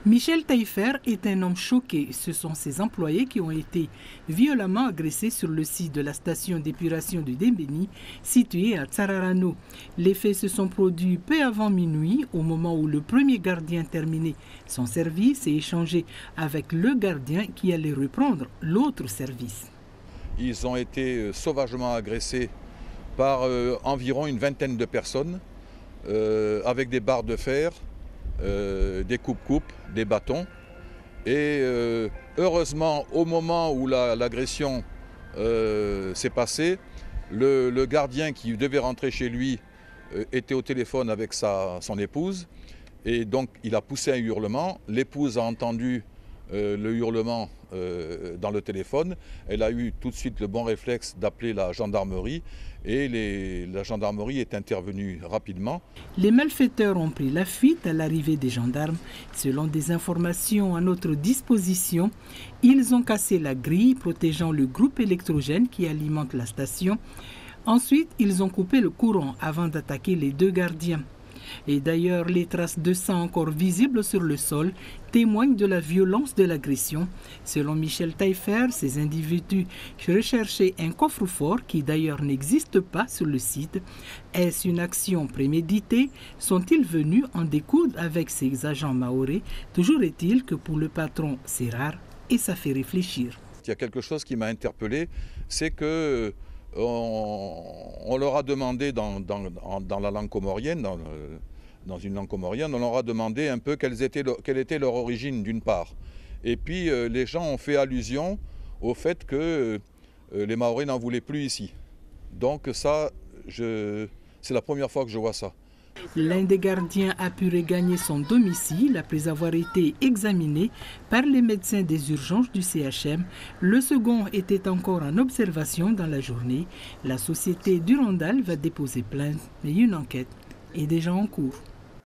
Michel Taillefer est un homme choqué. Ce sont ses employés qui ont été violemment agressés sur le site de la station d'épuration du Dembéni, située à Tsararano. Les faits se sont produits peu avant minuit, au moment où le premier gardien terminait son service et échangeait avec le gardien qui allait reprendre l'autre service. Ils ont été sauvagement agressés par environ une vingtaine de personnes, avec des barres de fer, des coupes-coupes, des bâtons. Et heureusement, au moment où l'agression s'est passée, le gardien qui devait rentrer chez lui était au téléphone avec son épouse. Et donc il a poussé un hurlement. L'épouse a entendu le hurlement dans le téléphone. Elle a eu tout de suite le bon réflexe d'appeler la gendarmerie et la gendarmerie est intervenue rapidement. Les malfaiteurs ont pris la fuite à l'arrivée des gendarmes. Selon des informations à notre disposition, ils ont cassé la grille protégeant le groupe électrogène qui alimente la station. Ensuite, ils ont coupé le courant avant d'attaquer les deux gardiens. Et d'ailleurs, les traces de sang encore visibles sur le sol témoignent de la violence de l'agression. Selon Michel Taillefer, ces individus recherchaient un coffre-fort qui d'ailleurs n'existe pas sur le site. Est-ce une action préméditée? Sont-ils venus en découdre avec ces agents mahorais? Toujours est-il que pour le patron, c'est rare et ça fait réfléchir. Il y a quelque chose qui m'a interpellé, c'est que on leur a demandé dans la langue comorienne, dans une langue comorienne, on leur a demandé un peu quelle était leur origine d'une part. Et puis les gens ont fait allusion au fait que les Mahorais n'en voulaient plus ici. Donc ça, c'est la première fois que je vois ça. L'un des gardiens a pu regagner son domicile après avoir été examiné par les médecins des urgences du CHM. Le second était encore en observation dans la journée. La société Durandal va déposer plainte, mais une enquête est déjà en cours.